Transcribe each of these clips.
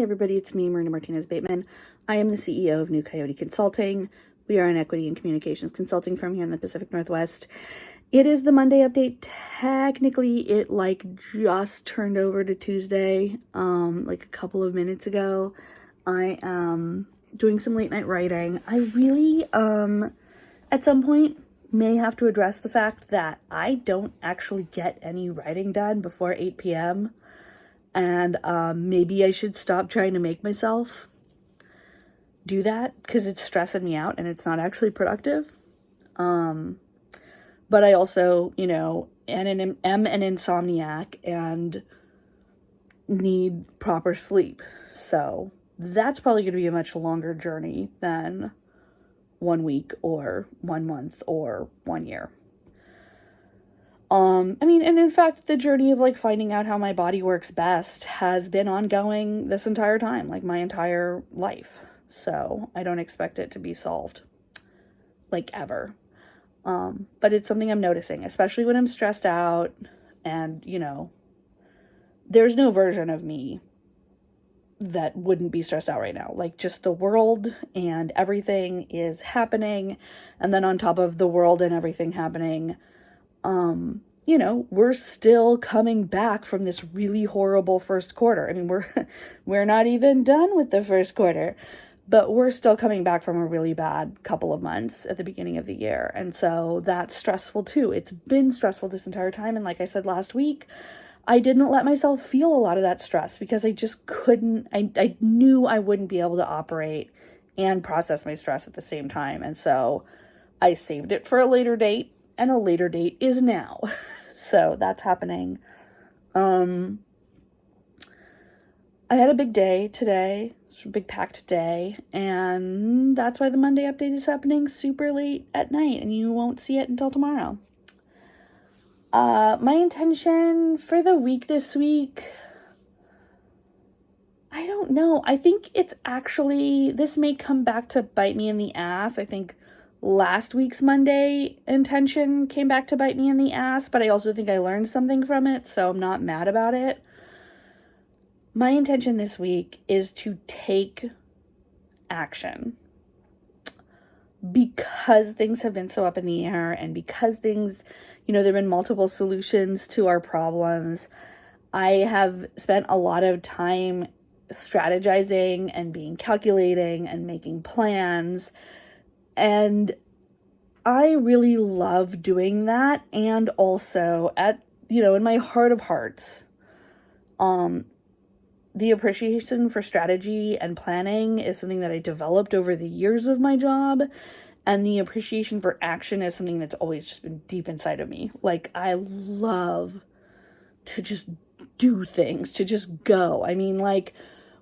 everybody, it's me, Martinez-Bateman. I am the CEO of New Coyote Consulting. We are an equity and communications consulting firm here in the Pacific Northwest. It is the Monday update. Technically, it just turned over to Tuesday, a couple of minutes ago. I am doing some late night writing. I really, at some point, may have to address the fact that I don't actually get any writing done before 8 p.m. And maybe I should stop trying to make myself do that because it's stressing me out and it's not actually productive. But I also, am an insomniac and need proper sleep. So that's probably going to be a much longer journey than 1 week or 1 month or 1 year. And in fact, the journey of finding out how my body works best has been ongoing this entire time, my entire life. So I don't expect it to be solved, ever. But it's something I'm noticing, especially when I'm stressed out and, there's no version of me that wouldn't be stressed out right now. Just the world and everything is happening. And then on top of the world and everything happening, we're still coming back from this really horrible first quarter. I mean, we're not even done with the first quarter, but we're still coming back from a really bad couple of months at the beginning of the year. And so that's stressful too. It's been stressful this entire time. And like I said last week, I didn't let myself feel a lot of that stress because I just couldn't, I knew I wouldn't be able to operate and process my stress at the same time. And so I saved it for a later date. And a later date is now. So that's happening. I had a big day today. It's a big packed day. And that's why the Monday update is happening super late at night. And you won't see it until tomorrow. My intention for the week this week, I don't know. I think it's actually, this may come back to bite me in the ass. I think last week's Monday intention came back to bite me in the ass, but I also think I learned something from it, so I'm not mad about it. My intention this week is to take action because things have been so up in the air and because things, there have been multiple solutions to our problems. I have spent a lot of time strategizing and being calculating and making plans. And I really love doing that. And also in my heart of hearts, the appreciation for strategy and planning is something that I developed over the years of my job. And the appreciation for action is something that's always just been deep inside of me. I love to just do things, to just go.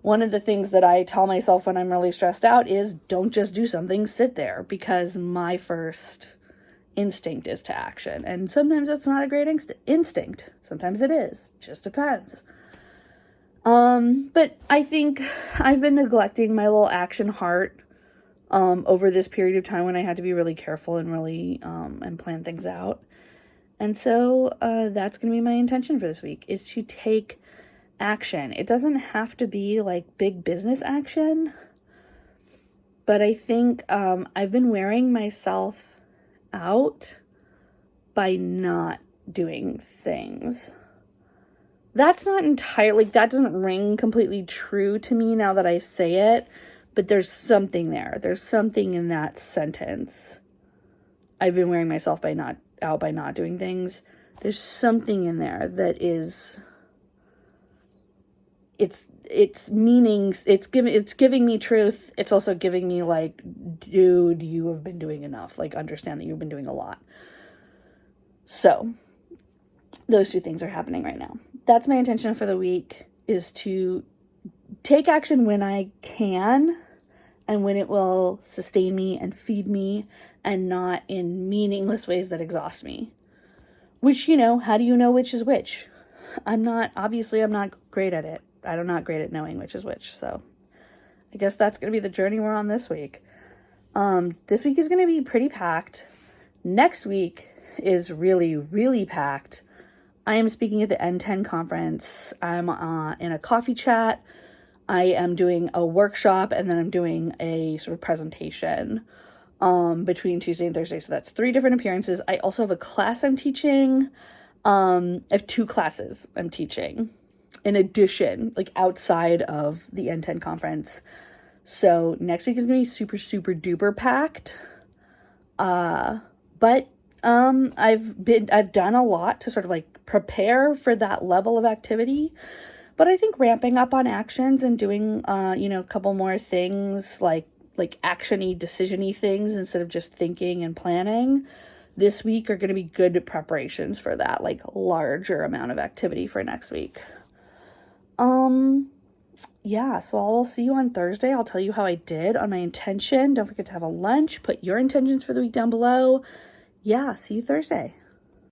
One of the things that I tell myself when I'm really stressed out is don't just do something, sit there, because my first instinct is to action. And sometimes that's not a great instinct. Sometimes it is. Just depends. But I think I've been neglecting my little action heart over this period of time when I had to be really careful and really and plan things out. And so that's going to be my intention for this week, is to take action. It doesn't have to be big business action, but I think I've been wearing myself out by not doing things. That's not entirely, that doesn't ring completely true to me now that I say it, but there's something there. There's something in that sentence. I've been wearing myself by not doing things. There's something in there that is, it's meanings, it's giving me truth. It's also giving me dude, you have been doing enough. Understand that you've been doing a lot. So those two things are happening right now. That's my intention for the week, is to take action when I can and when it will sustain me and feed me and not in meaningless ways that exhaust me. Which, how do you know which is which? I'm not great at it. I'm not great at knowing which is which. So I guess that's going to be the journey we're on this week. This week is going to be pretty packed. Next week is really, really packed. I am speaking at the N10 conference. I'm in a coffee chat I am doing a workshop, and then I'm doing a sort of presentation between Tuesday and Thursday. So that's 3 different appearances. I also have a class I'm teaching. I have 2 classes I'm teaching in addition, like outside of the N10 conference. So next week is going to be super, super duper packed. But I've done a lot to sort of like prepare for that level of activity. But I think ramping up on actions and doing, a couple more things like action-y, decision-y things instead of just thinking and planning this week are going to be good preparations for that, like, larger amount of activity for next week. Yeah, so I'll see you on Thursday. I'll tell you how I did on my intention. Don't forget to have a lunch. Put your intentions for the week down below. Yeah, see you Thursday.